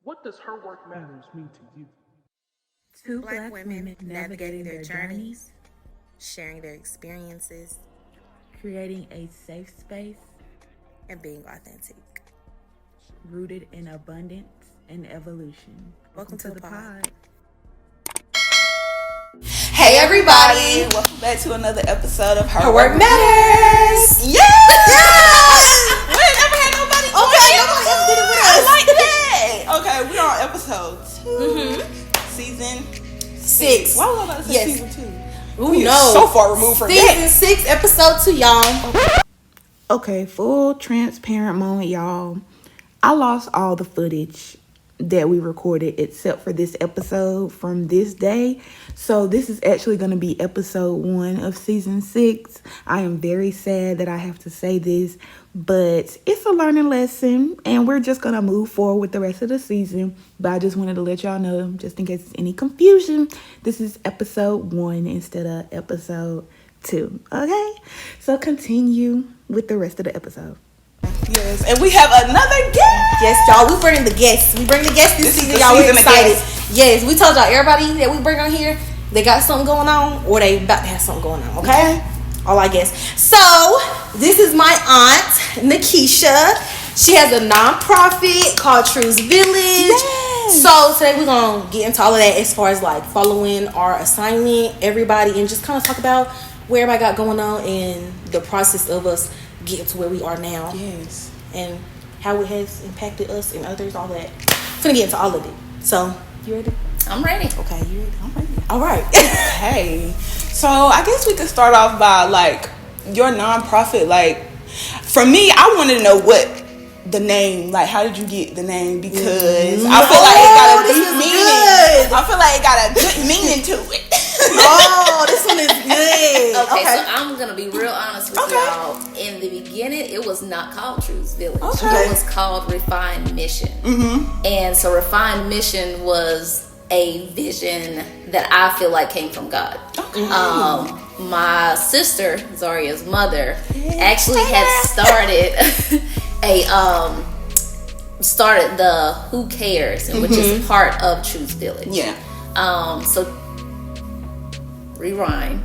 What does her work matters mean to you? Two Black women navigating their journeys, sharing their experiences, creating a safe space, and being authentic. rooted in abundance and evolution. Welcome to the pod. Hey everybody! Welcome back to another episode of Her Work Matters! Yeah! We ain't never had nobody did it with I us. like that! Okay, we're on episode 2, season 6. Why was I about to say Yes. season 2? Ooh, We no. are so far removed from that. Season 6, episode 2, y'all. Okay, full transparent moment, y'all. I lost all the footage that we recorded except for this episode from this day. So this is actually going to be episode 1 of season 6. I am very sad that I have to say this, but it's a learning lesson and we're just going to move forward with the rest of the season. But I just wanted to let y'all know, just in case there's any confusion, this is episode 1 instead of episode 2. Okay? So continue with the rest of the episode. Yes, and we have another guest! Yes, y'all, we bring the guests. We bring the guests this This is season, the y'all. We're season of excited. guests. Yes, we told y'all, everybody that we bring on here, they got something going on or they about to have something going on, okay? All our guests. So, this is my aunt, Nakisha. She has a nonprofit called Truth Village. Yes. So, today we're going to get into all of that as far as like following our assignment, everybody, and just kind of talk about where everybody got going on and the process of us getting to where we are now. Yes. And how it has impacted us and others, all that. Finna get into all of it. So, you ready? I'm ready. Okay, you ready? I'm ready. All right. Hey, so I guess we could start off by like your nonprofit. Like, for me, I want to know what the name. Like, how did you get the name? Because I feel like it got a this deep is meaning. good. I feel like it got a good meaning to it. Oh, this one is good. Okay, so I'm gonna be real honest with y'all. In the beginning, it was not called Truth Village. Okay. It was called Refined Mission. Mm-hmm. And so Refined Mission was a vision that I feel like came from God. Okay. My sister, Zharia's mother, actually had started started the Who Cares, which is part of Truth Village. Yeah. So rewind.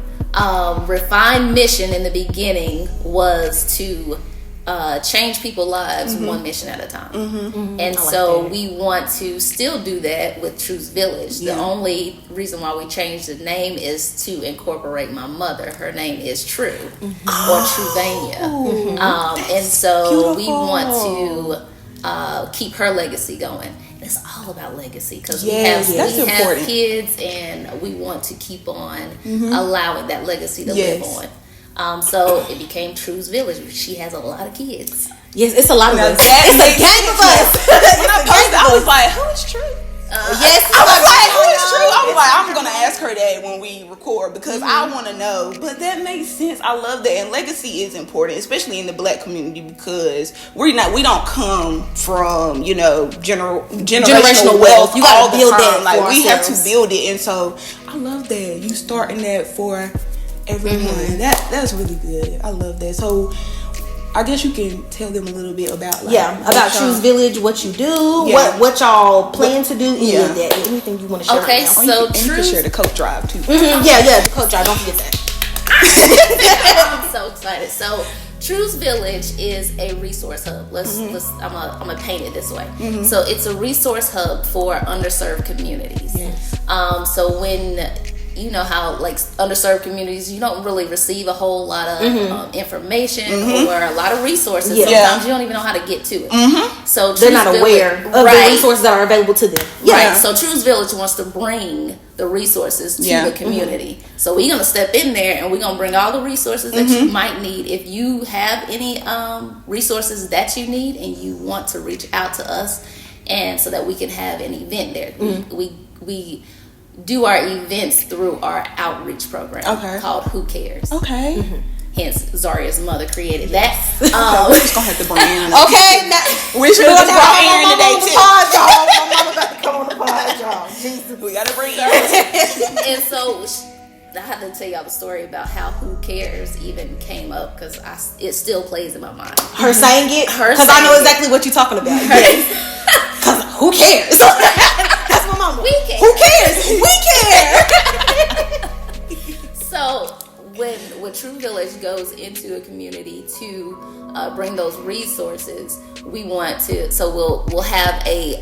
Refined Mission in the beginning was to change people's lives one mission at a time. And so we want to still do that with Truth Village. The only reason why we changed the name is to incorporate my mother. Her name is True or Truvania. And so we want to keep her legacy going. It's all about legacy because we have important. kids and we want to keep on allowing that legacy to live on. So it became Truth Village. She has a lot of kids. Yes, it's a lot of Now us. that It's a makes gang of us. When I posted, I was like, who is True? Yes, I was like, who is True? I was like, I'm gonna ask her that when we record because I want to know. But that makes sense. I love that, and legacy is important, especially in the Black community because we don't come from generational wealth. You gotta all the build time. that Like for we have to ourselves. build it, and so I love that you starting that for everyone. That's really good. I love that. So I guess you can tell them a little bit about about Truth Village, what you do, what y'all plan to do, any of that, anything you want to share. Okay, right now. so and you can share the coat drive too. the coach drive. Don't forget that. I'm so excited. So Truth Village is a resource hub. I'm gonna paint it this way. So it's a resource hub for underserved communities. Yes. So when you know how like underserved communities, you don't really receive a whole lot of information or a lot of resources. Yeah. Sometimes you don't even know how to get to it. So They're not Truth aware Village- of the resources that are available to them. Right. So Truth Village wants to bring the resources to the community. So we're gonna step in there and we're gonna bring all the resources that you might need. If you have any resources that you need and you want to reach out to us, and so that we can have an event there. We do our events through our outreach program called Who Cares. Okay. Hence, Zharia's mother created that. We're just gonna have to bring in. Okay, now We should have just brought Aaron today too. My mama about to come on the pod, y'all. Jesus. We gotta bring her. And so I have to tell y'all the story about how Who Cares even came up because it still plays in my mind. Her saying it, Her because I know saying exactly what you're talking about. Because who cares? That's my mama. We care. Who cares? We care. So when True Village goes into a community to bring those resources, we want to. So we'll have a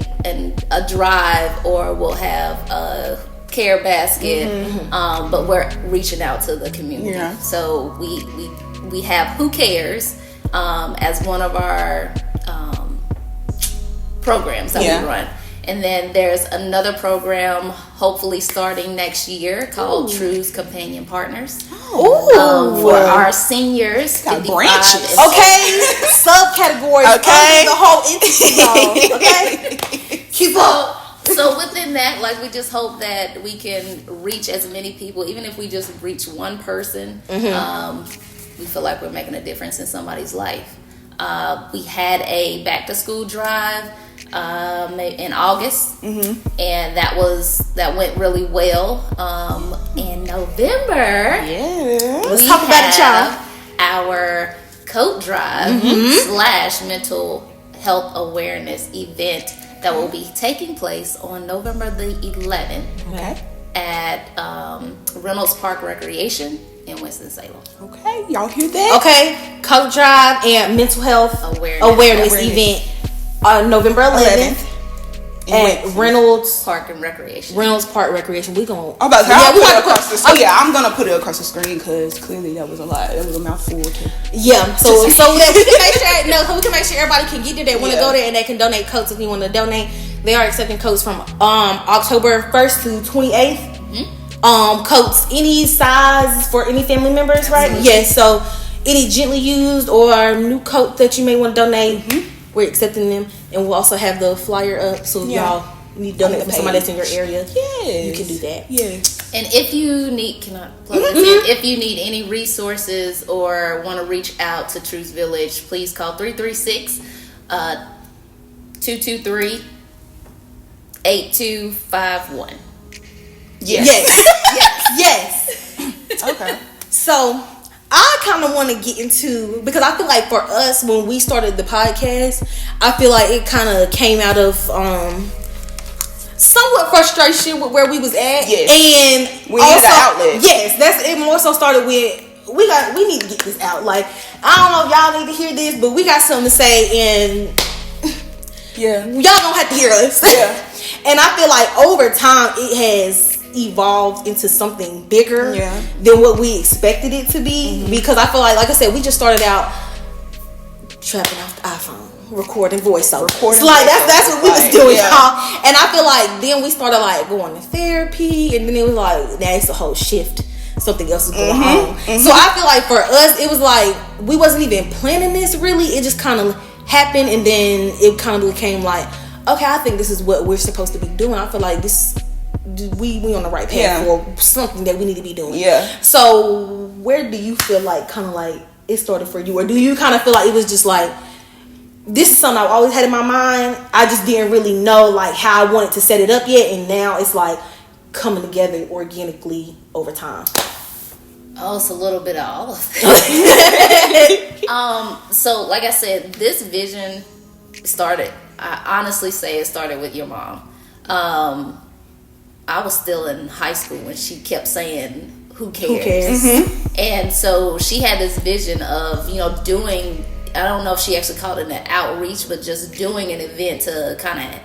drive, or we'll have a care basket, but we're reaching out to the community. Yeah. So we have Who Cares as one of our programs that we run. And then there's another program, hopefully starting next year, called True's Companion Partners. For our seniors, Got 55 branches. and Okay, subcategories. Okay. The whole entity. Though, okay, keep up. So within that, like, we just hope that we can reach as many people, even if we just reach one person. We feel like we're making a difference in somebody's life. We had a back to school drive in August, and that went really well. In November, Let's talk about it, y'all. Our coat drive / mental health awareness event that will be taking place on November the 11th at Reynolds Park Recreation in Winston-Salem. Okay, y'all hear that? Okay, coat drive and mental health awareness event on November 11th at Reynolds Park and Recreation. Reynolds Park Recreation. We gonna. I'm about to. I'll put it across the screen. I'm gonna put it across the screen because clearly that was a lot. That was a mouthful too. Yeah, so that we can make sure so we can make sure everybody can get there. They want to go there and they can donate coats if you want to donate. They are accepting coats from October 1st to 28th. Coats any size for any family members, right? Yes. So any gently used or new coat that you may want to donate, we're accepting them, and we'll also have the flyer up so y'all need to donate for somebody that's in your area. Yes, you can do that. Yes. And if you need, can I plug this in? If you need any resources or want to reach out to Truth Village, please call 336-223-8251. Yes. Okay. So I kind of want to get into, because I feel like for us, when we started the podcast, I feel like it kind of came out of somewhat frustration with where we was at, and we needed an outlet. Yes, that's it. More so started with we need to get this out. Like, I don't know if y'all need to hear this, but we got something to say, and y'all don't have to hear us. And I feel like over time it has evolved into something bigger than what we expected it to be, because I feel like I said, we just started out trapping off the iPhone, recording voiceover. So like that's what we was doing, y'all. And I feel like then we started like going to therapy, and then it was like now it's a whole shift. Something else is going on. So I feel like for us, it was like we wasn't even planning this really. It just kind of happened, and then it kind of became like, okay, I think this is what we're supposed to be doing. I feel like this. We on the right path for something that we need to be doing. So where do you feel like kind of like it started for you, or do you kind of feel like it was just like this is something I've always had in my mind, I just didn't really know like how I wanted to set it up yet, and now it's like coming together organically over time? Oh, it's a little bit of all of it. So like I said, this vision started, I honestly say it started with your mom. I was still in high school when she kept saying, who cares? And so she had this vision of, doing, I don't know if she actually called it an outreach, but just doing an event to kind of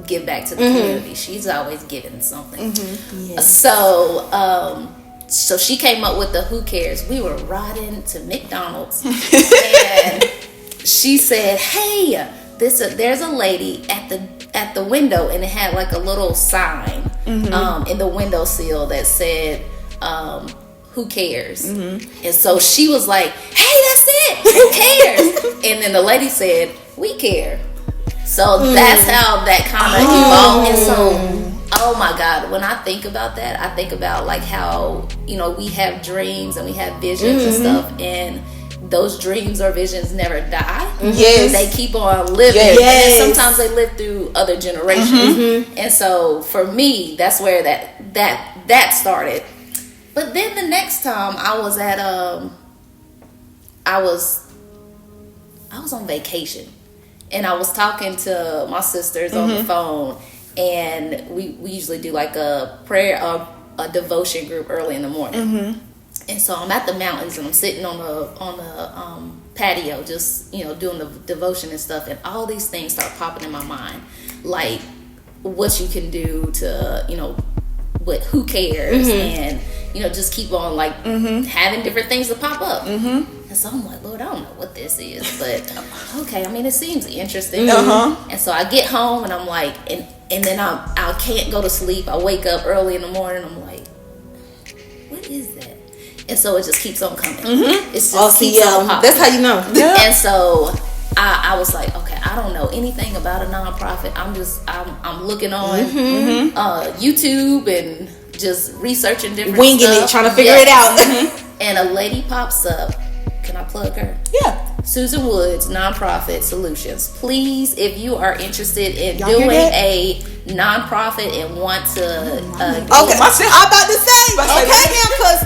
give back to the community. She's always giving something. So she came up with the who cares. We were riding to McDonald's and she said, hey, there's a lady at the window, and it had like a little sign in the windowsill that said, who cares? And so she was like, hey, that's it, who cares? And then the lady said, we care. So that's how that kind of evolved. And so, oh my God, when I think about that, I think about like how, we have dreams and we have visions and stuff, and those dreams or visions never die. They keep on living. And sometimes they live through other generations. And so for me, that's where that started. But then the next time I was at I was on vacation, and I was talking to my sisters on the phone, and we usually do like a prayer, a devotion group early in the morning. And so I'm at the mountains, and I'm sitting on the patio, just doing the devotion and stuff, and all these things start popping in my mind, like what you can do to what who cares, and just keep on like having different things to pop up. And so I'm like, Lord, I don't know what this is, but okay, I mean, it seems interesting. And so I get home, and I'm like, and then I can't go to sleep. I wake up early in the morning, I'm like, what is that? And so it just keeps on coming. It's just keeps on popping. That's how you know. And so I was like, okay, I don't know anything about a nonprofit. I'm looking on YouTube and just researching different winging stuff. it, trying to figure it out. And a lady pops up. Can I plug her? Yeah. Susan Woods, Nonprofit Solutions. Please, if you are interested in doing a nonprofit and want to okay, I'm about to say, okay, now, because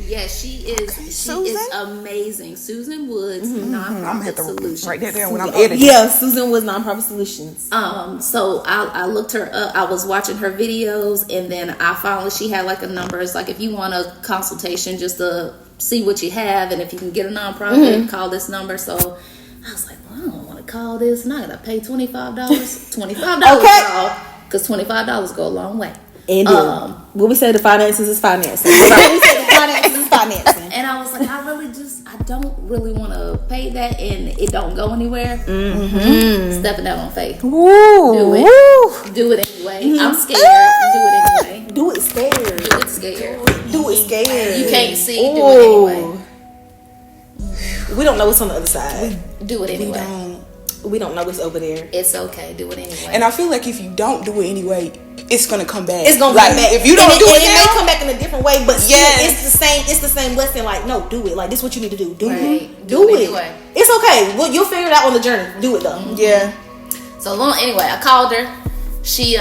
yeah, she is amazing. Susan Woods, Nonprofit Solutions. Write that down when I'm editing. Yeah, Susan Woods, Nonprofit Solutions. So I looked her up. I was watching her videos, and then I finally, she had like a number. It's like, if you want a consultation just to see what you have, and if you can get a nonprofit, call this number. So I was like, well, I don't want to call this, and I gotta pay $25. $25 because $25 go a long way. And what we say, the finances is financing. We say the finances is financing. And I was like, I don't really want to pay that, and it don't go anywhere. Stepping out on faith. Woo. Do it anyway. I'm scared. Do it anyway. Do it scared. Do it scared. Do it scared. You can't see. Do it anyway. We don't know what's on the other side. Do it anyway. We don't know what's over there. It's okay. Do it anyway. And I feel like if you don't do it anyway, it's gonna come back. It's gonna come back. If you don't do it, it may come back in a different way, but still, yes, it's the same lesson. Like, no, do it. Like, this is what you need to do. Do it. Do it anyway. It's okay. Well, you'll figure it out on the journey. Do it though. Yeah. So anyway, I called her. She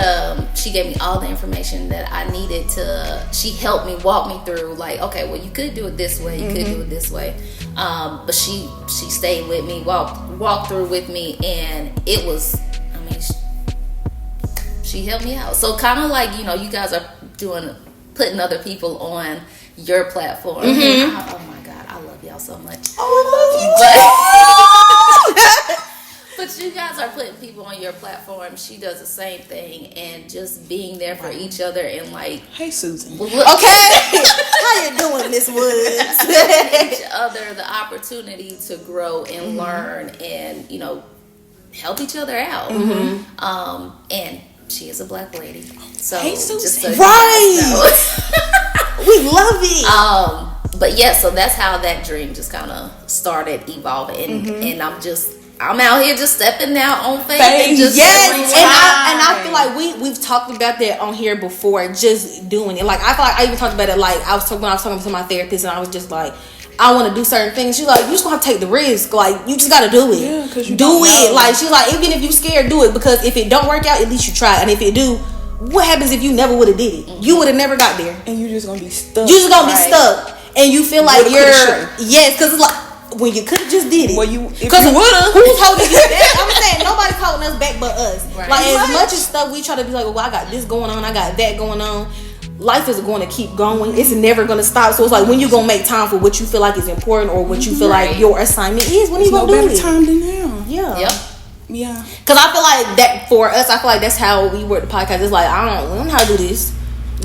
gave me all the information that I needed to. She helped me, walk me through, like, okay, well, you could do it this way, you could do it this way. But she stayed with me, walked through with me, and it was, I mean, she helped me out. So kind of like, you guys are putting other people on your platform. And oh my God, I love y'all so much. Oh, I love you too. But you guys are putting people on your platform. She does the same thing, and just being there for each other, and like, hey Susan, okay, how you doing, Miss Woods? each other the opportunity to grow and learn, and help each other out. And she is a Black lady, so hey Susan, just so we love it. But yeah, so that's how that dream just kind of started evolving, and I'm out here just stepping out on faith. And just I feel like we've talked about that on here before, just doing it. Like, I feel like I even talked about it, like, when I was talking to my therapist, and I was just like, I want to do certain things. She's like, you just gonna have to take the risk. Like, you just gotta do it. Yeah, because you do don't it. know. Like, she's like, even if you scared, do it, because if it don't work out, at least you try. And if it do, what happens if you never would have did it? You would have never got there. And you're just gonna be stuck. You're just gonna be stuck, and you feel like because it's like, when you could have just did it. Well, if you would've. Who's holding you back? I'm saying nobody's holding us back but us. Right. Like, as much as stuff we try to be like, well, I got this going on, I got that going on. Life is going to keep going. It's never going to stop. So it's like, when you going to make time for what you feel like is important, or what you feel like your assignment is, when you going to do it? There's no better time than now. Yeah. Yep. Yeah. Because I feel like that for us, I feel like that's how we work the podcast. It's like, we don't know how to do this.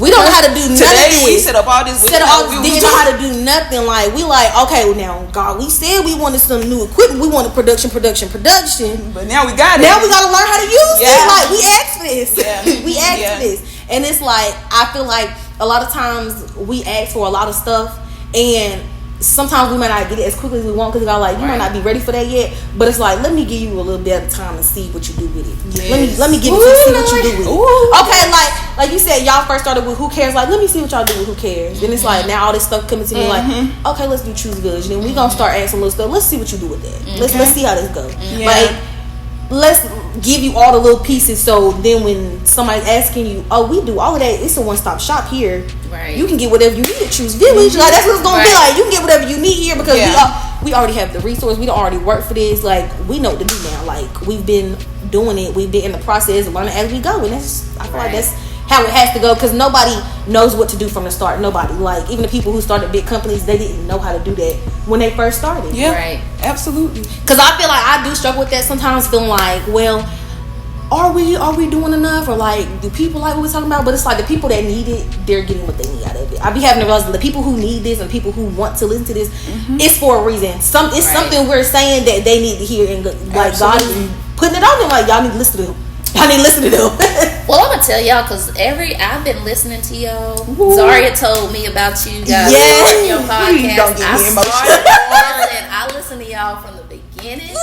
We don't know how to do nothing. Today we set up all this. Didn't know how to do nothing. Like, we like, okay, well, now, God, we said we wanted some new equipment. We wanted production. But now we got it. Now we got to learn how to use it. Like, we asked for this. Yeah. We asked for this. And it's like, I feel like a lot of times we ask for a lot of stuff, and sometimes we might not get it as quickly as we want, because we're like, you might not be ready for that yet. But it's like, let me give you a little bit of time and see what you do with it. Yes. Let me give it to you, see what you do with it. Okay, like you said, y'all first started with Who Cares. Like, let me see what y'all do with Who Cares. Then it's like, now all this stuff coming to me, like, okay, let's do Choose Village. Then we gonna start asking little stuff. Let's see what you do with that. Let's see how this goes. Like, let's give you all the little pieces, so then when somebody's asking you, oh, we do all of that, it's a one-stop shop here. Right. You can get whatever you need at Choose Village. Like, that's what it's gonna be like. You can get whatever you need here, because we already have the resource. We don't already work for this. Like, we know what to do now. Like, we've been doing it. We've been in the process, learning as we go. And I feel like that's how it has to go, because nobody knows what to do from the start. Nobody. Like, even the people who started big companies, they didn't know how to do that when they first started. Yeah, right. Absolutely. Because I feel like I do struggle with that sometimes, feeling like, well, are we doing enough, or like, do people like what we're talking about? But it's like the people that need it, they're getting what they need out of it. I be having to realize the people who need this and people who want to listen to this, it's for a reason. It's something we're saying that they need to hear, and like God is putting it on them. Like, y'all need to listen to them. Y'all need to listen to them. Well, I'm gonna tell y'all, because I've been listening to y'all. Zharyia told me about you guys on your podcast. Don't get me emotional. I listened to y'all from the beginning.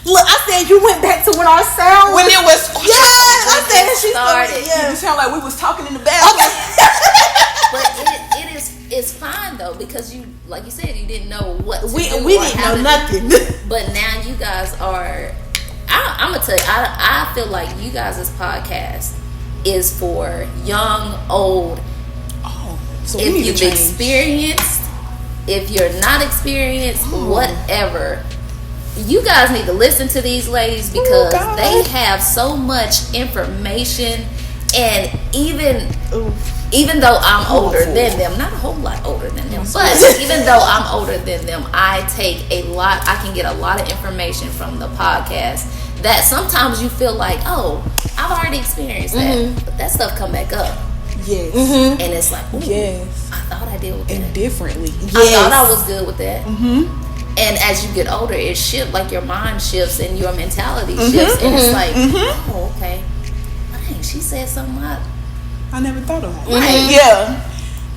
Look, I said you went back to when our sound When it was I said she started. Yeah. It sounded like we was talking in the bathroom. But it's fine though, because you, like you said, you didn't know what to do. We didn't know nothing. But now you guys are. I'm gonna tell you, I feel like you guys' podcast is for young, old. So if you've experienced, if you're not experienced, whatever, you guys need to listen to these ladies, because they have so much information. And even though I'm older than them, not a whole lot older than them, but even though I'm older than them, I can get a lot of information from the podcast that sometimes you feel like, oh, I've already experienced that, but that stuff come back up. Yes. And it's like, ooh, yes. I thought I did with that. And differently. I thought I was good with that. And as you get older, it shifts, like your mind shifts and your mentality shifts, and it's like, oh, okay. Dang, she said something I never thought of that. Right. Yeah.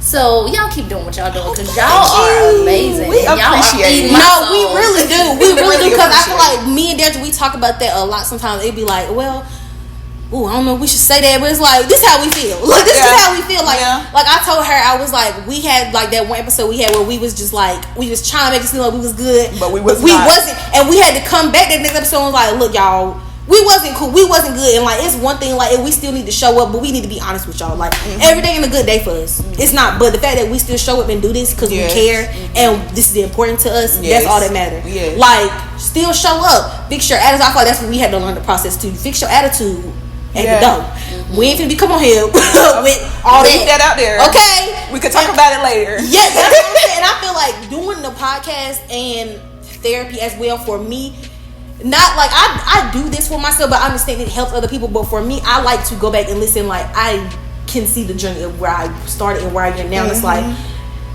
So y'all keep doing what y'all doing, because y'all are amazing. We and y'all appreciate are it. No, we really do. We really do, because I feel appreciate like me and Deja, we talk about that a lot. Sometimes it'd be like, well, ooh, I don't know if we should say that, but it's like, this is how we feel. Like, this is how we feel. Like, like I told her, I was like, we had like that one episode we had where we was just like, we was trying to make it seem like we was good, but we wasn't, and we had to come back that next episode and was like, look, y'all, we wasn't cool, we wasn't good, and like, it's one thing, like, we still need to show up, but we need to be honest with y'all. Like, every day ain't a good day for us. It's not, but the fact that we still show up and do this because we care, and this is important to us, that's all that matters. Like, still show up, fix your attitude. I feel like that's what we had to learn the process to fix your attitude at the door. We ain't finna be come on here with all that. That out there. Okay, we could talk about it later. Yeah, that's what I'm saying. And I feel like doing the podcast and therapy as well, for me, not like I do this for myself, but I understand it helps other people. But for me, I like to go back and listen. Like, I can see the journey of where I started and where I am now. And it's like,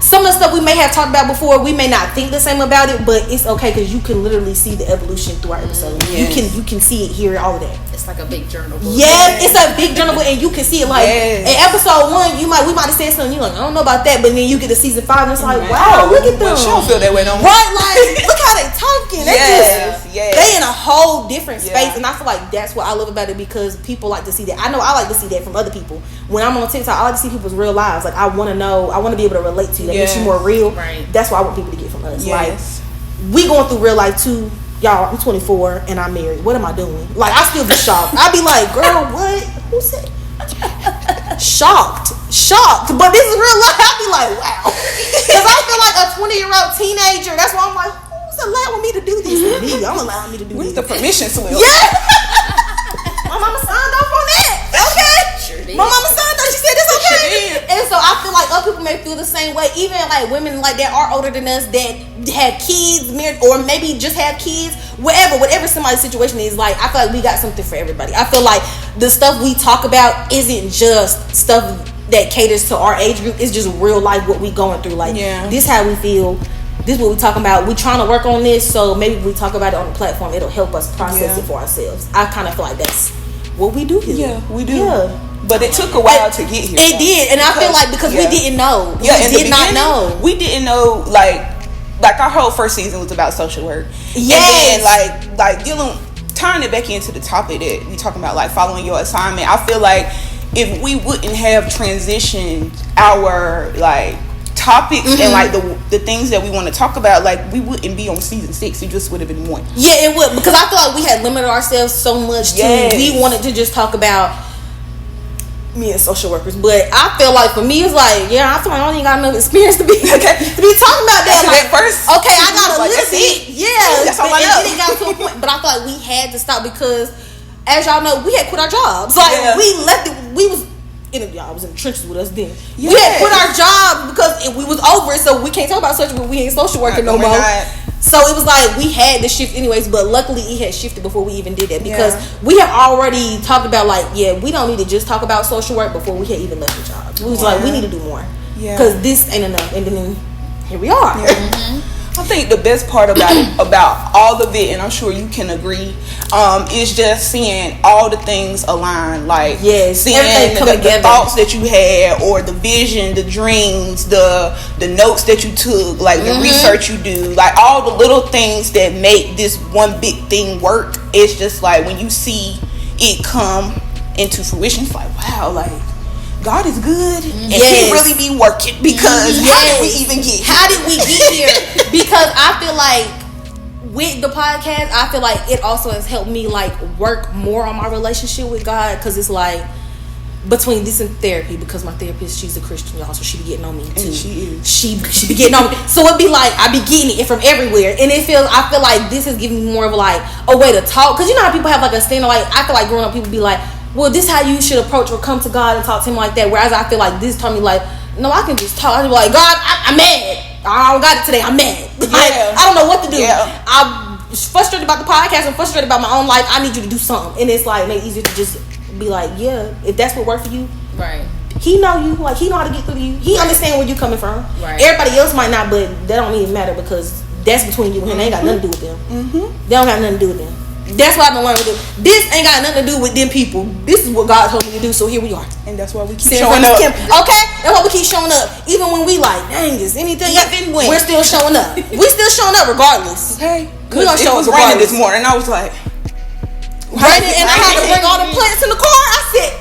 some of the stuff we may have talked about before, we may not think the same about it, but it's okay, because you can literally see the evolution through our episode. You can see it, hear it, all of that. It's like a big journal book. Yeah, it's a big journal book, and you can see it. Like, in episode 1, we might have said something, you're like, I don't know about that, but then you get to season 5 and it's like, wow, look at them. Well, she don't feel that way no more. Right, like, look how they talking. They in a whole different space, and I feel like that's what I love about it, because people like to see that. I know I like to see that from other people. When I'm on TikTok, I like to see people's real lives. Like, I want to know, I want to be able to relate to you. That makes you more real. Right. That's what I want people to get from us. Like, we going through real life too. Y'all, I'm 24 and I'm married. What am I doing? Like, I still be shocked. I be like, girl, what? Who said? Shocked. But this is real life. I be like, wow. Because I feel like a 20-year-old teenager. That's why I'm like, who's allowing me to do this? Me. I'm allowing me to do this. Where's the permission slip? My mama signed off on that. Okay. Sure did. My mama signed off. She said it's okay. And so I feel like other people may feel the same way. Even like women like that are older than us, that have kids, married, or maybe just have kids. Whatever somebody's situation is, like, I feel like we got something for everybody. I feel like the stuff we talk about isn't just stuff that caters to our age group. It's just real life, what we going through. Like, this how we feel. This is what we talking about. We trying to work on this, so maybe if we talk about it on the platform, it'll help us process it for ourselves. I kind of feel like that's what we do here. Yeah, we do. Yeah. But it took a while to get here. It did, and I feel like because we didn't know. We did not know. We didn't know, like our whole first season was about social work. Yes. And then like tying it back into the topic that we talking about, like following your assignment. I feel like if we wouldn't have transitioned our like topics and like the things that we want to talk about, like we wouldn't be on season 6. It just would have been 1. Yeah, it would, because I feel like we had limited ourselves so much too. We wanted to just talk about me and social workers, but I feel like for me it's like, yeah, I feel like I don't even got enough experience to be talking about that. Like, first, okay, I got a little bit, yeah, that's all I know. And then it got to a point, but I feel like we had to stop because, as y'all know, we had quit our jobs. Like we left it, we was. Y'all was in the trenches with us then. We had quit our job because we was over it, so we can't talk about social work. We ain't social worker no more. So it was like we had to shift anyways, but luckily it had shifted before we even did that because we had already talked about like, we don't need to just talk about social work before we had even left the job. We was like, we need to do more because this ain't enough, and then here we are. I think the best part about all of it, and I'm sure you can agree, is just seeing all the things align. Like seeing the thoughts that you had, or the vision, the dreams, the notes that you took, like the research you do, like all the little things that make this one big thing work. It's just like when you see it come into fruition, it's like, wow, like God is good, and He really be working because how did we even get here? How did we get here? Because I feel like with the podcast, I feel like it also has helped me like work more on my relationship with God, because it's like between this and therapy, because my therapist, she's a Christian, y'all, so she be getting on me too. And she be getting on me, so it be like I be getting it from everywhere, and I feel like this has given me more of like a way to talk, because you know how people have like a standard, like I feel like growing up people be like, well, this is how you should approach or come to God and talk to Him like that. Whereas I feel like this taught me like, no, I can just talk. I can be like, God, I'm mad. I don't got it today. I'm mad. Like, I don't know what to do. I'm frustrated about the podcast. I'm frustrated about my own life. I need you to do something. And it's like, make it easier to just be like, yeah, if that's what worked for you. Right. He know you. Like, He know how to get through to you. He understand where you coming from. Right. Everybody else might not, but that don't even matter because that's between you and Him. They ain't got nothing to do with them. They don't have nothing to do with them. That's what I've been learning with them. This ain't got nothing to do with them people. This is what God told me to do, so here we are. And that's why we keep showing up. Okay? That's why we keep showing up. Even when we like, dang, is anything happening? We're still showing up. We still showing up regardless. Okay? We gonna show up regardless. It was raining this morning. I was like, raining, and I had to bring all the plants in the car. I said,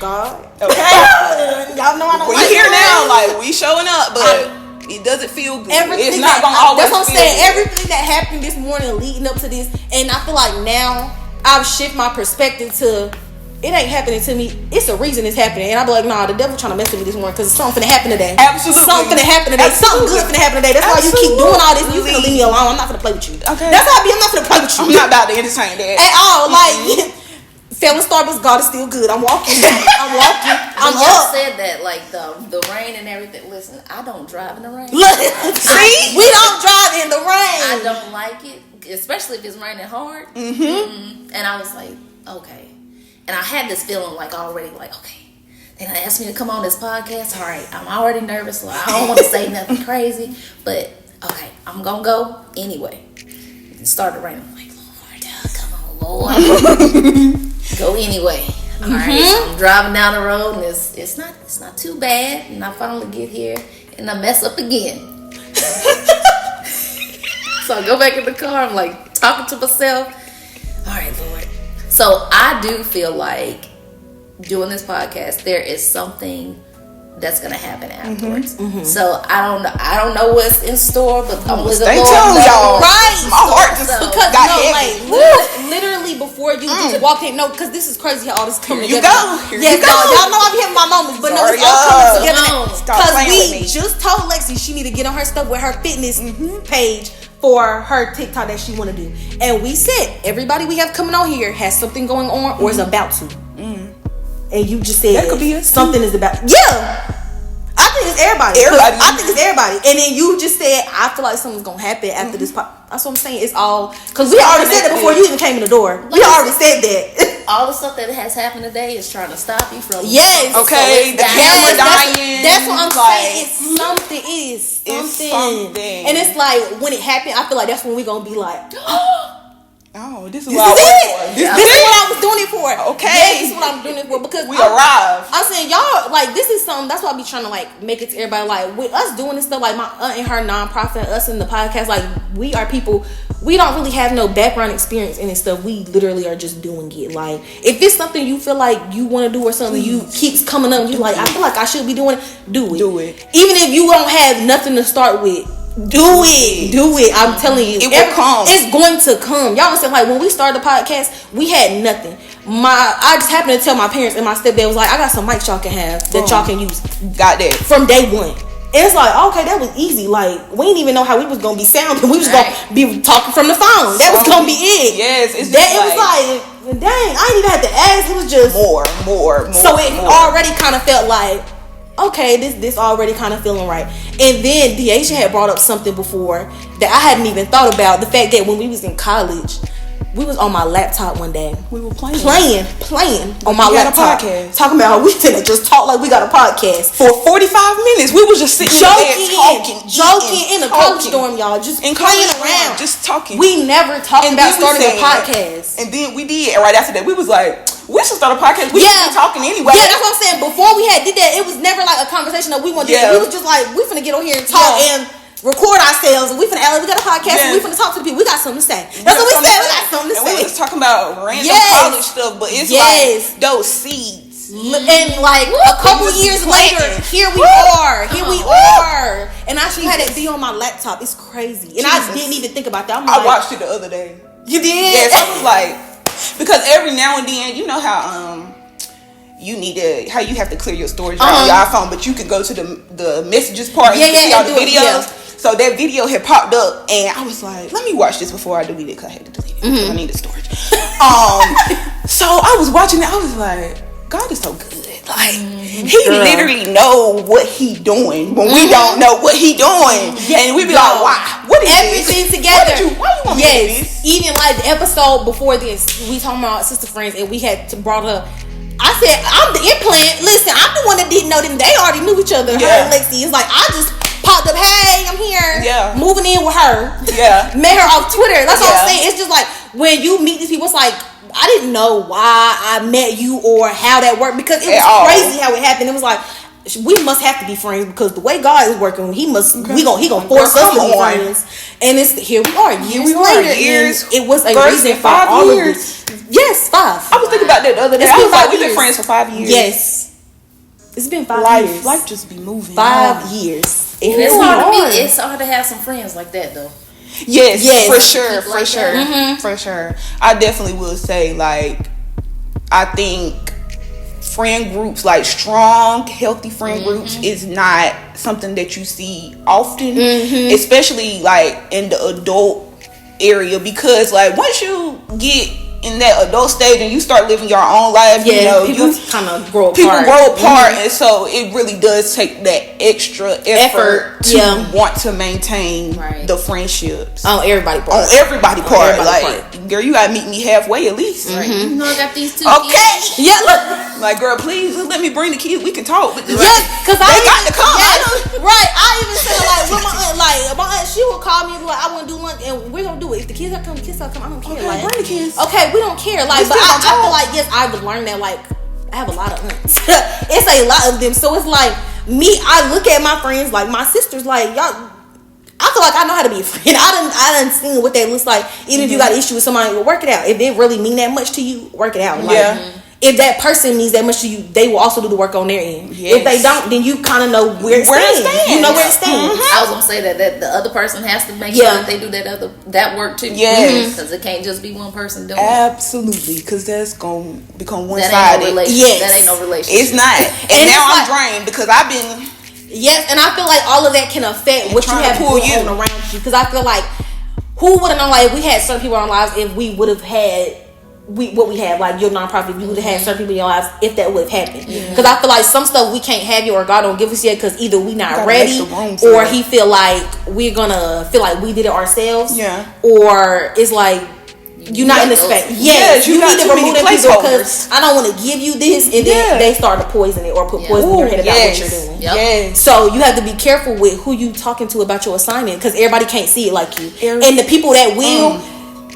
God. Okay? Y'all know I don't like we here now. Like, we showing up, but it doesn't feel good. It's not gonna always. That's what I'm saying. Everything that happened this morning leading up to this, and I feel like now I've shifted my perspective to it ain't happening to me. It's a reason it's happening, and I be like, nah, the devil trying to mess with me this morning because something finna happen today. Absolutely, something finna happen today. Something good finna happen today. That's why you keep doing all this. You finna leave me alone. I'm not finna play with you. Okay, that's how I be. I'm not finna play with you. I'm not about to entertain that at all. Like. Failing Starbucks, God is still good. I'm walking. I'm up. Said that like the rain and everything. Listen, I don't drive in the rain. See, we don't drive in the rain. I don't like it, especially if it's raining hard. And I was like, okay. And I had this feeling like already, like okay. Then they asked me to come on this podcast. All right, I'm already nervous, so I don't want to say nothing crazy. But okay, I'm gonna go anyway. It started raining. I'm like, Lord, come on, Lord. Go anyway. All right, so I'm driving down the road and it's not too bad, and I finally get here and I mess up again. So I go back in the car. I'm like talking to myself. All right, Lord. So I do feel like doing this podcast, there is something that's gonna happen afterwards. So I don't know what's in store, but only the Lord knows. Y'all. Right, my heart just because got heavy. Literally before you just walk in. No, because this is crazy how all this coming together. Yes, y'all know I be having my moments, but no, it's all coming together. Because we just told Lexi she need to get on her stuff with her fitness page for her TikTok that she want to do, and we said everybody we have coming on here has something going on or is about to. And you just said that could be something is about. Yeah, I think it's everybody. I think it's everybody. And then you just said, I feel like something's gonna happen after this. That's what I'm saying. It's all because we already said that before you even came in the door. We already said that. All the stuff that has happened today is trying to stop you from. Yes. Okay. The camera dying. That's what I'm saying. It's something. It's something. And it's like when it happened, I feel like that's when we gonna be like. Oh, this is what I was for. This is what I was doing it for. Okay. Yeah, this is what I'm doing it for because we arrived. I'm saying y'all like this is something. That's why I be trying to like make it to everybody. Like with us doing this stuff, like my aunt and her nonprofit, us in the podcast, like we are people. We don't really have no background experience in this stuff. We literally are just doing it. Like if it's something you feel like you want to do or something, you keeps coming up. And you like I feel like I should be doing it. Do it. Do it. Even if you don't have nothing to start with. Do it. I'm telling you, it will come. It's going to come. Y'all understand? Like when we started the podcast, we had nothing. I just happened to tell my parents, and my stepdad was like, "I got some mics y'all can have that y'all can use." Got that from day one. And it's like, okay, that was easy. Like we didn't even know how we was gonna be sounding. We was gonna be talking from the phone. That was gonna be it. Yes, it's that. It was like, dang, I didn't even have to ask. It was just more. So it already kind of felt like, okay, this already kind of feeling right. And then DeAisha had brought up something before that I hadn't even thought about. The fact that when we was in college, we was on my laptop one day. We were playing on my laptop, talking about how we finna just talk like we got a podcast for 45 minutes. We was just sitting joking in the college dorm, y'all, just playing around, just talking. We never talked about starting a podcast, and then we did. And right after that, we was like, we should start a podcast. We should be talking anyway. Yeah, that's what I'm saying. Before we did that, it was never like a conversation that we wanted to do. We was just like, we finna get on here and talk and record ourselves, and we finna we got a podcast, and we finna talk to the people. We got something to say. That's what we said. We got something to say. And we was talking about random college stuff, but it's like those seeds. And like a couple years later, here we are. And I actually had it be on my laptop. It's crazy. And I didn't even think about that. I watched it the other day. You did? Yes, I was like, because every now and then, you know how how you have to clear your storage on your iPhone, but you can go to the messages part and see all the videos. So that video had popped up, and I was like, let me watch this before I delete it, because I had to delete it. I need the storage. So I was watching it. I was like, God is so good. Like, he literally know what he doing when we don't know what he doing. And we be like, why? What is everything this? together? Why you want me to do this? Even like the episode before this, we talking about sister friends, and we had brought up. I said, I'm the implant. Listen, I'm the one that didn't know them. They already knew each other. Her and Lexi. It's like, I just popped up, hey, I'm here. Yeah. Moving in with her. Yeah. Met her off Twitter. That's what I'm saying. It's just like, when you meet these people, it's like, I didn't know why I met you or how that worked, because it was crazy how it happened. It was like, we must have to be friends, because the way God is working, he gonna force us to be friends. And here we are years later. It was a reason for all of this. Yes, 5. I was thinking about that the other day. I was like, we've been friends for 5 years. Yes, it's been 5 years. Life just be moving. 5 years. And it's hard to have some friends like that, though. Yes, for sure. For sure. I definitely will say, like, I think friend groups, like strong, healthy friend groups, is not something that you see often, especially like in the adult area, because like once you get in that adult stage and you start living your own life, people kind of grow apart, and so it really does take that extra effort to want to maintain the friendships on everybody part. Like, girl, you gotta meet me halfway at least. You know, I got these 2 kids. Yeah, look, like, girl, please just let me bring the kids. We can talk. But because they got to come. I even said, like, with my aunt, she would call me and be like, I want to do one, and we're gonna do it. If the kids are coming, I don't care. Okay, like, bring the kids. Okay, we don't care. Like, but I feel like, yes, I've learned that, like, I have a lot of aunts. It's a lot of them. So it's like, I look at my friends, like my sisters, like, y'all, I feel like I know how to be a friend. I done seen what that looks like. Even if you got an issue with somebody, work it out. If it really mean that much to you, work it out. Like, if that person means that much to you, they will also do the work on their end. If they don't, then you kind of know where it stands. You know where it stands. I was gonna say that the other person has to make sure that they do that work too. Yes, because it can't just be one person doing Absolutely, because that's gonna become one-sided. That ain't no relationship. It's not. And now I'm drained because I've been. Yes, and I feel like all of that can affect what you have going on around you. Because I feel like, who would have known, like, if we had certain people in our lives, if we would have had what we have, like your nonprofit, you would have had certain people in your lives if that would have happened. Because I feel like some stuff we can't have yet, or God don't give us yet, because either we not ready, or he feel like we're gonna feel like we did it ourselves, or it's like you're not in the space. Yes, you need to remove them people, because I don't want to give you this, and then they start to poison it or put poison in your head about what you're doing. So you have to be careful with who you talking to about your assignment, because everybody can't see it like you, and the people that will.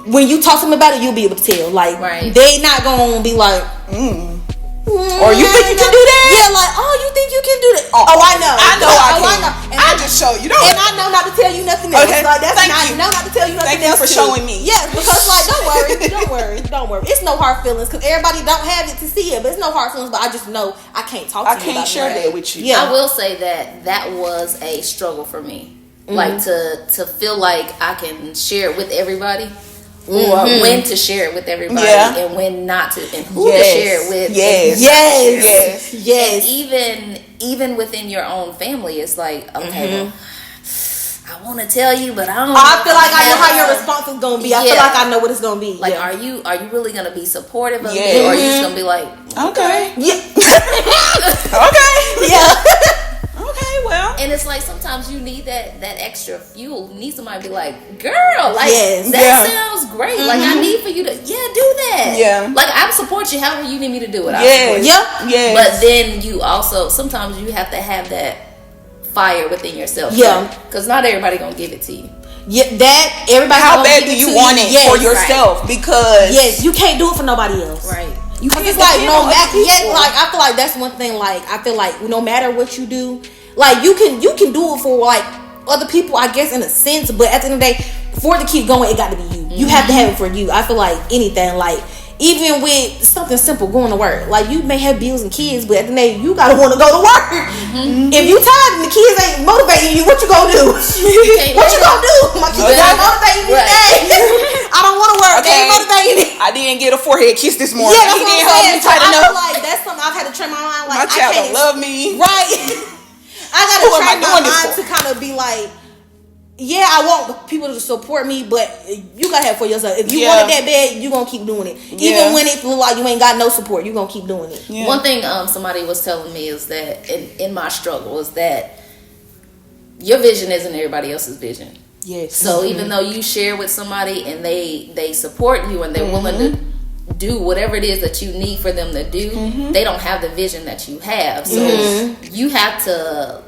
When you talk to them about it, you'll be able to tell. Like, they not gonna be like, or you think you can do that? Yeah, like, oh, you think you can do that? Oh, I know. I know. And I just show you. And I know not to tell you nothing else. Okay. Like, that's I know not to tell you nothing else. Thank you for showing me. Yes, because like, don't worry. It's no hard feelings, because everybody don't have it to see it, but it's no hard feelings. But I just know I can't talk to you about it. I can't share that with you. I will say that was a struggle for me. like to feel like I can share it with everybody. Or when to share it with everybody and when not to, and who to share it with. Yes. And even within your own family, it's like, okay, well, I want to tell you, but I don't. I feel like I know how your response is gonna be. I feel like I know what it's gonna be. Like, are you really gonna be supportive of me, or are you just gonna be like, okay, okay, okay, well. And it's like sometimes you need that extra fuel. You need somebody to be like, girl, like that sounds great. Like I need for you to do that. Yeah. Like I support you however you need me to do it. Yeah. But then you also sometimes you have to have that fire within yourself. Because not everybody gonna give it to you. Yeah, that everybody. How bad do you want it for yourself? Right. Because you can't do it for nobody else. Right. Because it's like no matter. Like I feel like that's one thing. Like I feel like no matter what you do, like you can do it for like other people, I guess, in a sense. But at the end of the day, for it to keep going, it got to be you. You have to have it for you. I feel like anything, like even with something simple, going to work. Like you may have bills and kids, but at the end of the day, you gotta want to go to work. If you tired and the kids ain't motivating you, what you gonna do? What you gonna do? My kids ain't motivating me today. I don't want to work. They ain't motivating me. I didn't get a forehead kiss this morning. Yeah, that's he what didn't I'm hold saying. me tight enough. I feel like that's something I've had to train my mind. Like my child don't love me. Right. I gotta train my mind to kind of be like, yeah, I want people to support me, but you gotta have it for yourself. If you want it that bad, you gonna keep doing it. Even when it feel like you ain't got no support, you gonna keep doing it. One thing somebody was telling me is that in my struggle is that your vision isn't everybody else's vision. Yes. So even though you share with somebody and they support you and they're willing to do whatever it is that you need for them to do, they don't have the vision that you have. So you have to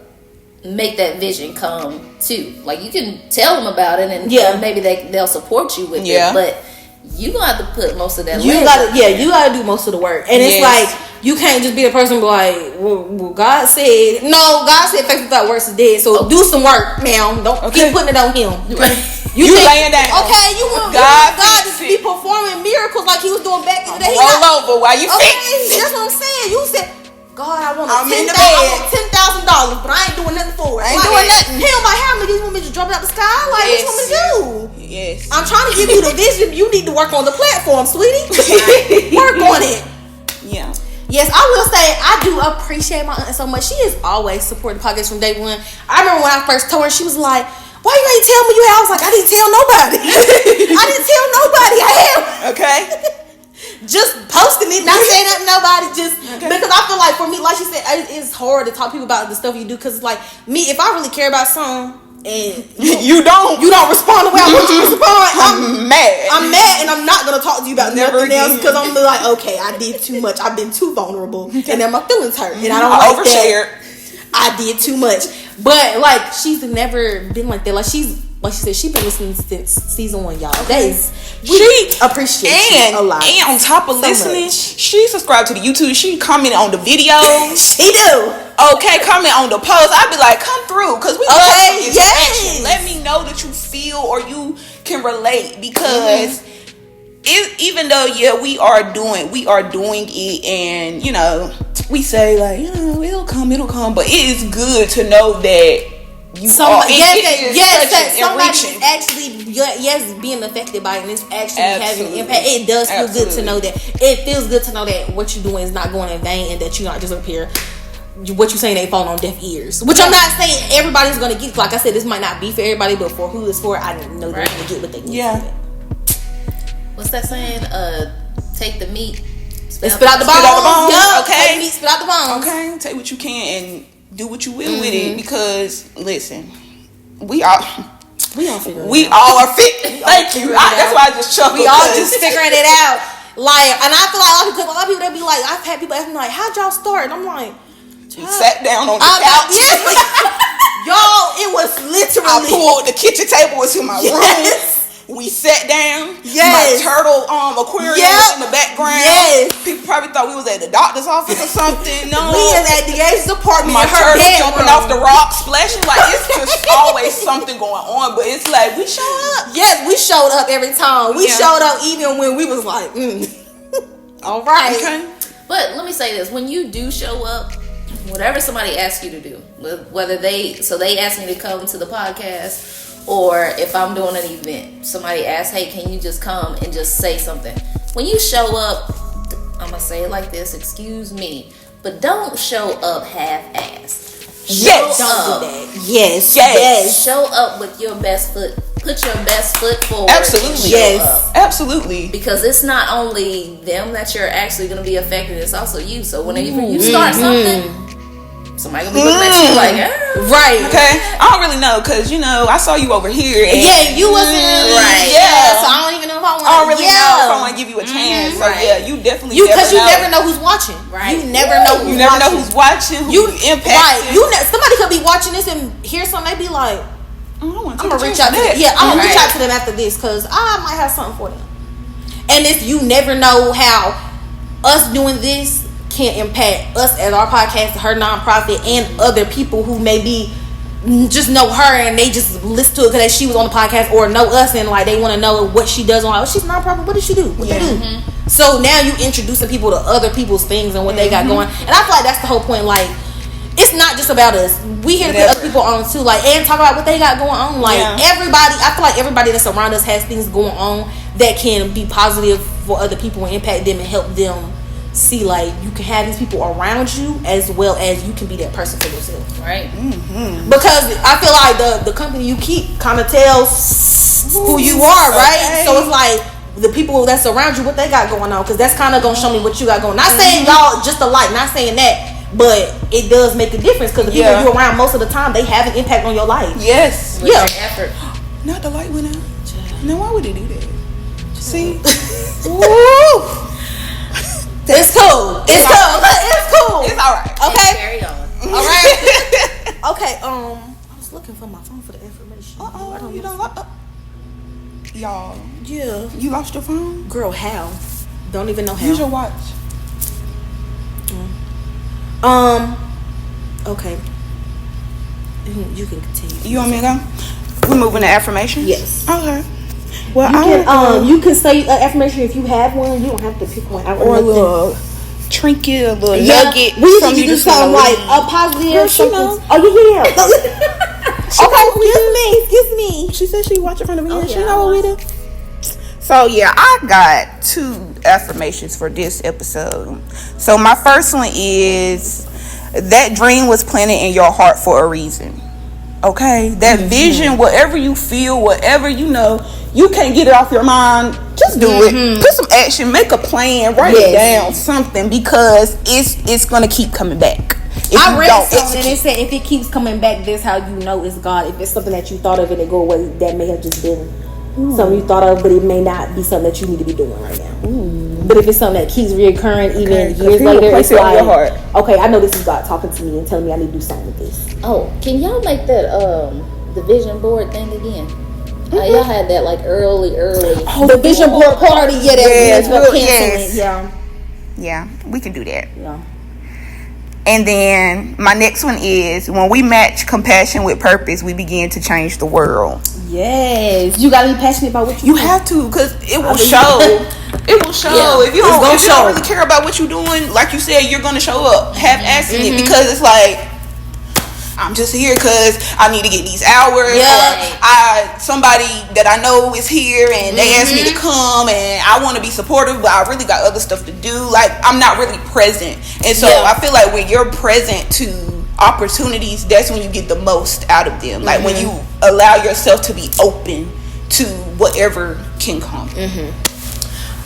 make that vision come too. Like you can tell them about it and maybe they'll support you with it, but you gonna have to put most of that you gotta do most of the work. And it's like you can't just be the person be like, well God said faith without works is dead, so do some work now. Don't keep putting it on him. You laying down. Okay, you want God to be performing miracles like he was doing back in the day. Roll over while you fix. That's what I'm saying. You said, God, I want $10,000, but I ain't doing nothing for it. I ain't doing nothing. Hell, my how many want me to drop it out the sky? Like, what you want me to do? Yes. I'm trying to give you the vision. You need to work on the platform, sweetie. Work on it. Yeah. Yes, I will say I do appreciate my aunt so much. She has always supported the podcast from day one. I remember when I first told her, she was like, why you ain't tell me you had? I was like, I didn't tell nobody. I didn't tell nobody I am. Okay. Just posting it, not saying nothing to nobody, just because I feel like for me, like she said, it's hard to talk to people about the stuff you do, because like me, if I really care about something and you don't respond the way I want you to respond, I'm mad and I'm not gonna talk to you about nothing else, because I'm like, okay, I did too much, I've been too vulnerable, and then my feelings hurt, and I don't like overshared. I did too much, but like she's never been like that. Like she said, she's been listening since season 1, y'all. She appreciates you a lot. And on top of listening, she subscribed to the YouTube. She commented on the videos. She do. Okay, comment on the post. I'd be like, come through, because we love some interaction. Let me know that you feel or you can relate, because even though we are doing it, and we say like it'll come, but it is good to know that somebody's actually being affected by it, and it's actually having an impact. It does feel good to know that. It feels good to know that what you're doing is not going in vain, and that you're not just up here. What you're saying ain't falling on deaf ears. Which I'm not saying everybody's gonna get. Like I said, this might not be for everybody, but for who it's for, I know they're gonna get what they need. Yeah. What's that saying? Take the meat, spit out the bones. Yeah. Okay. Take the meat, spit out the bones. Okay. Take what you can and do what you will with it, because listen, we all figure it out. We all are fit. Thank you. That's why I just chuckled. We all just figuring it out. Like, and I feel like a lot of people they be like, I've had people ask me like, how'd y'all start? And I'm like, we sat down on the couch. Y'all, it was literally. I pulled the kitchen table into my room. We sat down. My turtle aquarium was in the background. People probably thought we was at the doctor's office or something. No, we was at DeAisha's apartment. My turtle jumping off the rock, splashing. Like, it's just always something going on. But it's like we show up. Yes, we showed up every time. We showed up even when we was like, all right. Okay. But let me say this: when you do show up, whatever somebody asks you to do, whether they ask me to come to the podcast, or if I'm doing an event, somebody asks, hey, can you just come and just say something? When you show up, I'm gonna say it like this, excuse me, but don't show up half-assed. Yes, don't do that. Yes. Show up with your best foot. Put your best foot forward. Absolutely. Yes. Absolutely. Because it's not only them that you're actually going to be affected, it's also you. So whenever you start something, somebody gonna be looking at you like, right. Okay. I don't really know, because I saw you over here. And, you wasn't really right. Yeah. So I don't even know if I want. I don't really know if I want to give you a chance. So yeah, you definitely because you never know who's watching. Right. You never know who's You never know watching. who's watching. Who impacted. Right. Somebody could be watching this and hear something. They be like, I'm gonna reach out to them. Yeah, I'm gonna reach out to them after this because I might have something for them. And if you never know how us doing this can impact us as our podcast, her nonprofit, and other people who maybe just know her and they just listen to it because she was on the podcast, or know us and like they want to know what she does on. She's nonprofit. What does she do? What they do? So now you introducing people to other people's things and what they got going. And I feel like that's the whole point. Like, it's not just about us. We here to put other people on too, like, and talk about what they got going on. Like everybody, I feel like everybody that's around us has things going on that can be positive for other people and impact them and help them see, like, you can have these people around you as well as you can be that person for yourself. right. Because I feel like the company you keep kind of tells who you are, right? So it's like the people that's around you, what they got going on, because that's kind of gonna show me what you got going. Not saying y'all just alike, not saying that. But it does make a difference because the people you're around most of the time, they have an impact on your life. Yes. With their effort. Not the light went out. Now why would it do that? See? It's cool. It's cool. It's cool. It's alright. Okay. Carry on. All right. Okay. I was looking for my phone for the information. You don't lost. Y'all. Yeah. You lost your phone? Girl, how? Don't even know how. Use your watch. Okay. You can continue. You want me to go? We're moving to affirmations? Yes. Okay. Well, you can say an affirmation if you have one. You don't have to pick one out. or a little trinket, a little nugget. We something usually do just something wanna like leave. a positive. Girl, she something. know. Oh yeah. Okay, excuse me. She said she watching from the beginning. Oh, She yeah. know what we do. So yeah, I got 2 affirmations for this episode. So my first one is that dream was planted in your heart for a reason. Okay, that vision, whatever you feel, whatever you know, you can't get it off your mind. Just do it. Put some action. Make a plan. Write it down. Something, because it's gonna keep coming back. If I you read don't something and it execute. said if it keeps coming back, this how you know it's God. If it's something that you thought of and it go away, that may have just been something you thought of, but it may not be something that you need to be doing right now. But if it's something that keeps reoccurring even years later, it's it on like, your heart. okay, I know this is God talking to me and telling me I need to do something with this. Oh, can y'all make that the vision board thing again? Y'all had that like early. The vision board party, yeah, that's what canceling. Yes. Yeah, we can do that. Yeah. And then my next one is when we match compassion with purpose, we begin to change the world. Yes, you gotta be passionate about what you do. have to, because it will show. It will show. Yeah, if you don't really care about what you're doing, like you said, you're gonna show up half-assing it, because it's like, I'm just here because I need to get these hours. Yeah. Or somebody that I know is here and they asked me to come and I want to be supportive, but I really got other stuff to do. Like, I'm not really present. And so I feel like when you're present to opportunities, that's when you get the most out of them. Like when you allow yourself to be open to whatever can come.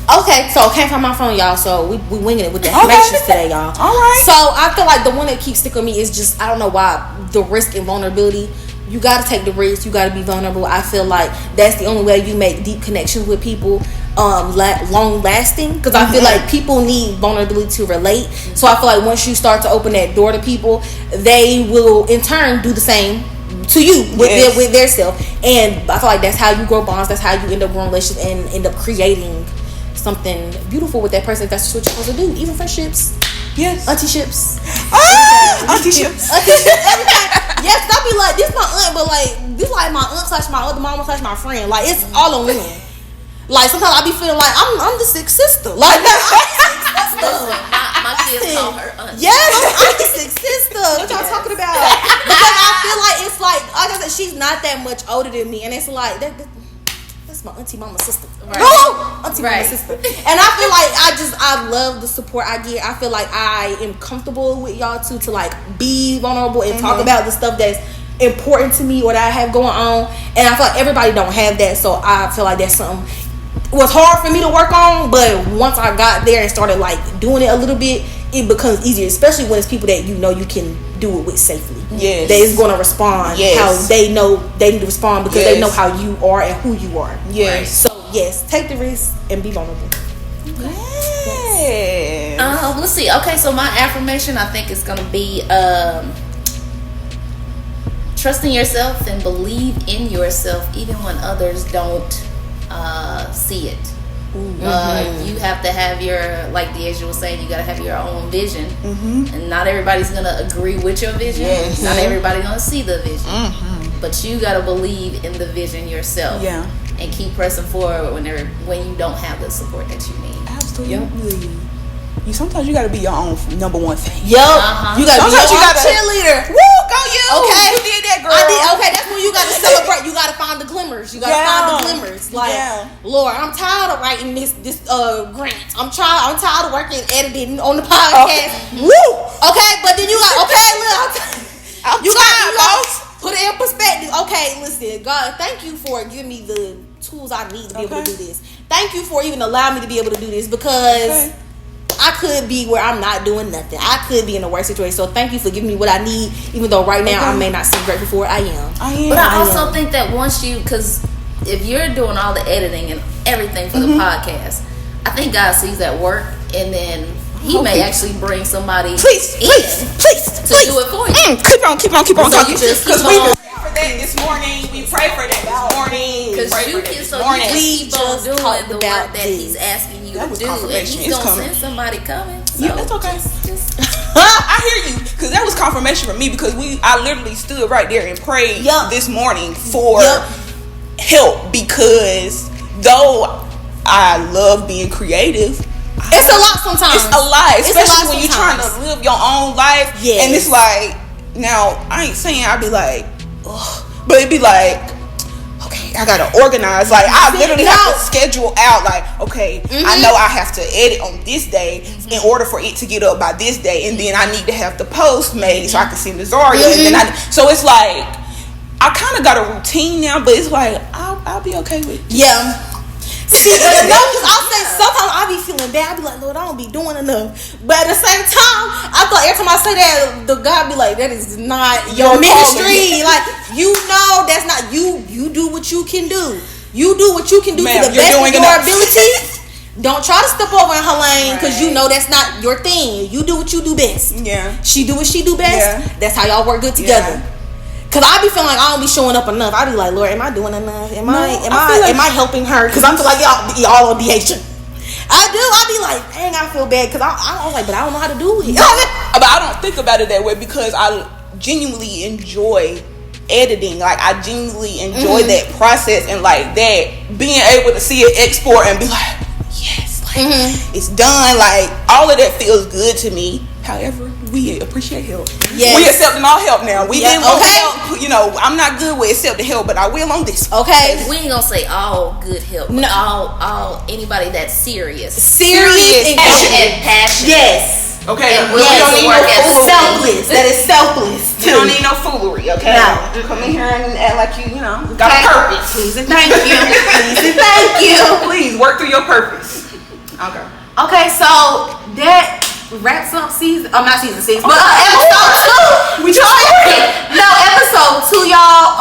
Okay, so I can't find my phone, y'all. So we winging it with the affirmations today, y'all. All right. So I feel like the one that keeps sticking with me is just, I don't know why, the risk and vulnerability. You got to take the risk. You got to be vulnerable. I feel like that's the only way you make deep connections with people, long lasting. Because I feel like people need vulnerability to relate. So I feel like once you start to open that door to people, they will in turn do the same to you with their self. And I feel like that's how you grow bonds. That's how you end up growing relationships and end up creating something beautiful with that person. If that's what you're supposed to do. Even friendships. Yes. Auntie ships. Auntie ships. Everything. Yes, I be like, this my aunt, but like, this like my aunt / my other mama / my friend. Like, it's all on women. Like, sometimes I be feeling like I'm the sick sister. Like, I'm the sick sister. My kids call her aunt. Yes, I'm the sick sister. What y'all talking about? Because I feel like it's like I said, she's not that much older than me, and it's like that's my auntie, mama, sister. Right. Auntie, mama, sister. And I feel like I love the support I get. I feel like I am comfortable with y'all too to like be vulnerable and talk about the stuff that's important to me or that I have going on. And I feel like everybody don't have that, so I feel like that's something. It was hard for me to work on, but once I got there and started like doing it a little bit, it becomes easier, especially when it's people that you know you can do it with safely. Yes. That is going to respond how they know they need to respond because they know how you are and who you are. Yes. Right? So yes, take the risk and be vulnerable. Yes. Let's see. Okay, so my affirmation I think is gonna be trust in yourself and believe in yourself even when others don't see it. You have to have your, like DeAisha was saying, you gotta have your own vision, and not everybody's gonna agree with your vision. Not everybody gonna see the vision, but you gotta believe in the vision yourself. And keep pressing forward when you don't have the support that you need. Absolutely. Sometimes you gotta be your own number one fan. You gotta sometimes be your own you cheerleader. Woo, go you! Okay, you did that, girl. I did. Okay, that's when you gotta celebrate. You gotta find the glimmers. You gotta find the glimmers. Like, Lord, I'm tired of writing this grant. I'm tired of working editing on the podcast. Woo! Okay, but then you got you got put it in perspective. Okay, listen, God, thank you for giving me the tools I need to be able to do this. Thank you for even allowing me to be able to do this because I could be where I'm not doing nothing. I could be in a worse situation. So thank you for giving me what I need, even though right now I may not seem grateful for it. I am. But I also think that once you, because if you're doing all the editing and everything for the podcast, I think God sees that work, and then He may actually bring somebody to do it for you. Keep on So talking. you just keep Because we on. prayed for that this morning. We prayed for that this morning. Because you can, so you just keep on doing the work that He's asking you to do, and He's gonna send somebody coming. So that's okay. I hear you, because that was confirmation for me, because I literally stood right there and prayed this morning for help, because though I love being creative, it's a lot sometimes. It's a lot, especially when you're trying to live your own life. And it's like, now I ain't saying I'd be like, ugh, but it'd be like, okay, I gotta organize. Like I literally have to schedule out. Like, okay, I know I have to edit on this day in order for it to get up by this day, and then I need to have the post made so I can send to Zharyia. And then so it's like I kind of got a routine now, but it's like I'll be okay with it. See, because I'll say sometimes I'll be feeling bad. I'll be like, Lord, I don't be doing enough. But at the same time, I thought every time I say that, the God be like, that is not your ministry. Like, you know, that's not you. You do what you can do. You do what you can do to the best of your ability. Don't try to step over in her lane because you know that's not your thing. You do what you do best. She do what she do best. That's how y'all work good together. Cause I be feeling like I don't be showing up enough. I be like, Lord, am I doing enough? Am I helping her? Cause I'm like y'all on DeAisha. I do. I be like, dang, I feel bad. Cause I'm like, but I don't know how to do it. But I don't think about it that way because I genuinely enjoy editing. Like I genuinely enjoy that process and like that being able to see it export and be like, yes, like it's done. Like all of that feels good to me. However, we appreciate help. We accepting all help now. We didn't want help. You know, I'm not good with accepting help, but I will on this. Okay. We ain't gonna say all good help. No. All anybody that's serious and passionate. Yes. Okay. And willing to work as selfless. That is selfless. You don't need no foolery. Okay. No. Come in here and act like you know got a purpose. Please and thank you. Please and thank you. Please work through your purpose. Okay. Okay. So that wraps up not season 6, but episode 2. We trying. No, episode 2, y'all.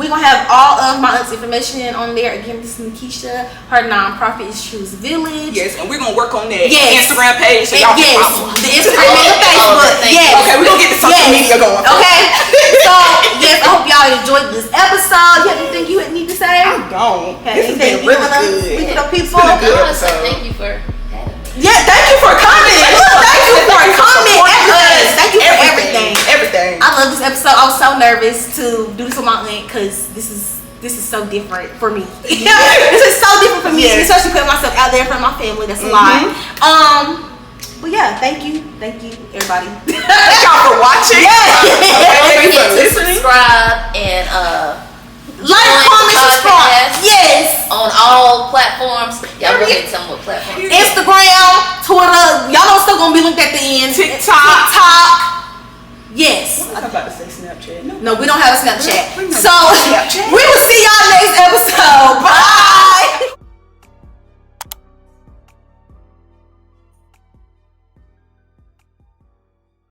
We gonna have all of my aunt's information on there. Again, this is Nakisha. Her nonprofit is Choose Village. Yes, and we're gonna work on that Instagram page so y'all can follow. The Instagram and the Facebook. Okay, we're gonna get the social media going. Okay. So yes, I hope y'all enjoyed this episode. You have anything you need to say? I don't. This has been really good. We the people. It's been a good episode. Thank you for. Yeah, thank you for coming. Thank you for coming. Thank you for everything. I love this episode. I was so nervous to do this with my aunt because this is so different for me. This is so different for me, especially putting myself out there for my family. That's a lot. But yeah, thank you, everybody. Thank y'all for watching. Don't forget to subscribe and Like, comment, subscribe. Yes. On all platforms. Y'all go ahead and tell them what platforms. Instagram, Twitter. Y'all know still gonna be linked at the end. TikTok. Yes. I'm about to say Snapchat. No, we don't have a Snapchat. We know So Snapchat. we will see y'all next episode. Bye.